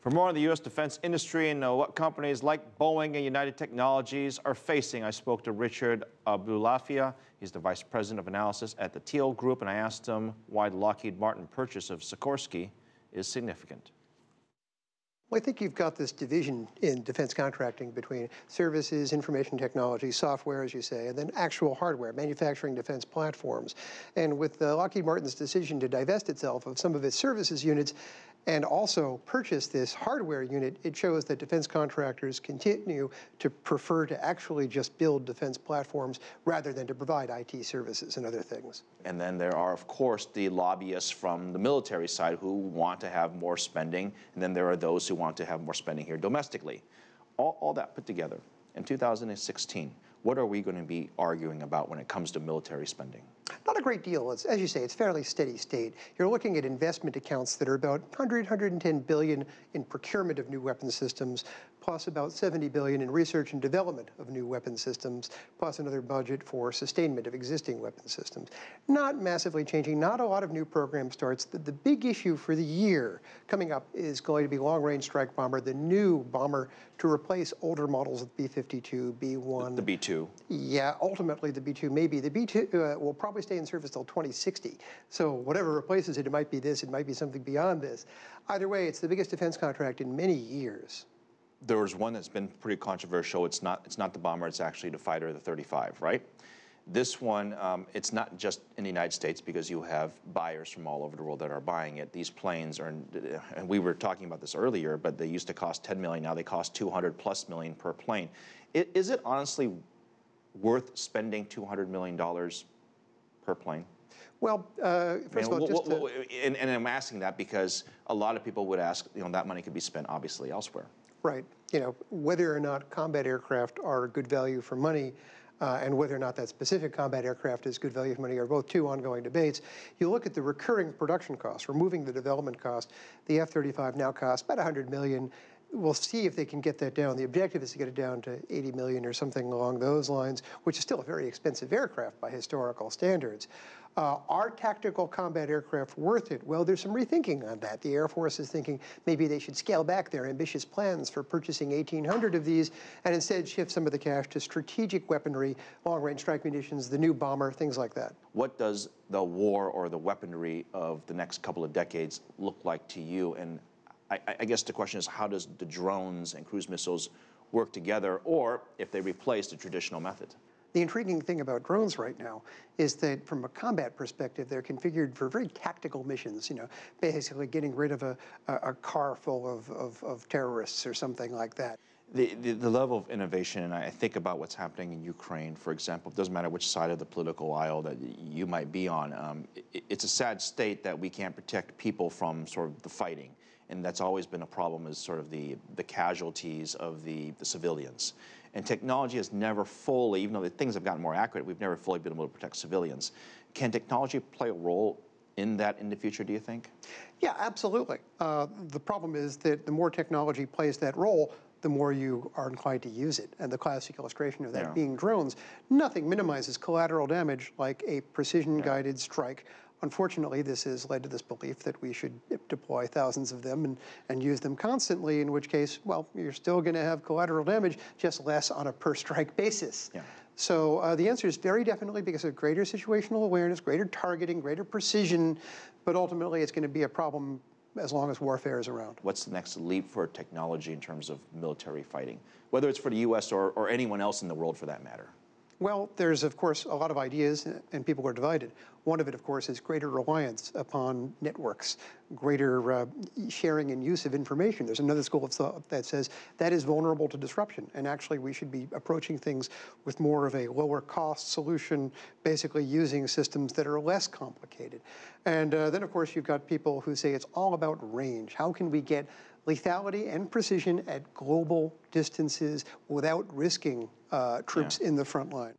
For more on the U.S. defense industry and what companies like Boeing and United Technologies are facing, I spoke to Richard Aboulafia. He's the Vice President of Analysis at the Teal Group, and I asked him why the Lockheed Martin purchase of Sikorsky is significant. Well, I think you've got this division in defense contracting between services, information technology, software, as you say, and then actual hardware, manufacturing defense platforms. And with Lockheed Martin's decision to divest itself of some of its services units and also purchase this hardware unit, it shows that defense contractors continue to prefer to actually just build defense platforms rather than to provide IT services and other things. And then there are, of course, the lobbyists from the military side who want to have more spending, and then there are those who want to have more spending here domestically. All that put together, in 2016, what are we going to be arguing about when it comes to military spending? Not a great deal. As you say, it's fairly steady state. You're looking at investment accounts that are about 110 billion in procurement of new weapon systems, plus about 70 billion in research and development of new weapon systems, plus another budget for sustainment of existing weapon systems. Not massively changing, not a lot of new program starts. The big issue for the year coming up is going to be long-range strike bomber, the new bomber to replace older models of B-52, B-1. The B-2. Yeah, ultimately the B-2 maybe. The B-2 will probably stay in service till 2060. So whatever replaces it, it might be this, it might be something beyond this. Either way, it's the biggest defense contract in many years. There was one that's been pretty controversial. It's not the bomber, it's actually the fighter, the 35, right? This one, it's not just in the United States because you have buyers from all over the world that are buying it. These planes are, and we were talking about this earlier, but they used to cost 10 million, now they cost 200+ million per plane. Is it honestly worth spending $200 million per plane? Well, first of all, just to... And I'm asking that because a lot of people would ask, that money could be spent obviously elsewhere. Right. Whether or not combat aircraft are good value for money and whether or not that specific combat aircraft is good value for money are both two ongoing debates. You look at the recurring production costs, removing the development cost. The F-35 now costs about $100 million. We'll see if they can get that down. The objective is to get it down to 80 million or something along those lines, which is still a very expensive aircraft by historical standards. Are tactical combat aircraft worth it? Well, there's some rethinking on that. The Air Force is thinking maybe they should scale back their ambitious plans for purchasing 1,800 of these and instead shift some of the cash to strategic weaponry, long-range strike munitions, the new bomber, things like that. What does the war or the weaponry of the next couple of decades look like to you? And I guess the question is, how does the drones and cruise missiles work together, or if they replace the traditional method? The intriguing thing about drones right now is that from a combat perspective, they're configured for very tactical missions, basically getting rid of a car full of terrorists or something like that. The level of innovation, and I think about what's happening in Ukraine, for example, it doesn't matter which side of the political aisle that you might be on. It's a sad state that we can't protect people from sort of the fighting. And that's always been a problem, is sort of the casualties of the civilians. And technology has never fully, even though the things have gotten more accurate, we've never fully been able to protect civilians. Can technology play a role in that in the future, do you think? Yeah, absolutely. The problem is that the more technology plays that role, the more you are inclined to use it. And the classic illustration of that being drones. Nothing minimizes collateral damage like a precision-guided strike. Unfortunately, this has led to this belief that we should deploy thousands of them and use them constantly, in which case, well, you're still going to have collateral damage, just less on a per-strike basis. Yeah. So the answer is very definitely because of greater situational awareness, greater targeting, greater precision, but ultimately it's going to be a problem as long as warfare is around. What's the next leap for technology in terms of military fighting, whether it's for the U.S. or anyone else in the world for that matter? Well, there's, of course, a lot of ideas, and people are divided. One of it, of course, is greater reliance upon networks, greater sharing and use of information. There's another school of thought that says that is vulnerable to disruption, and actually we should be approaching things with more of a lower-cost solution, basically using systems that are less complicated. And then, of course, you've got people who say it's all about range. How can we get lethality and precision at global distances without risking troops in the front line?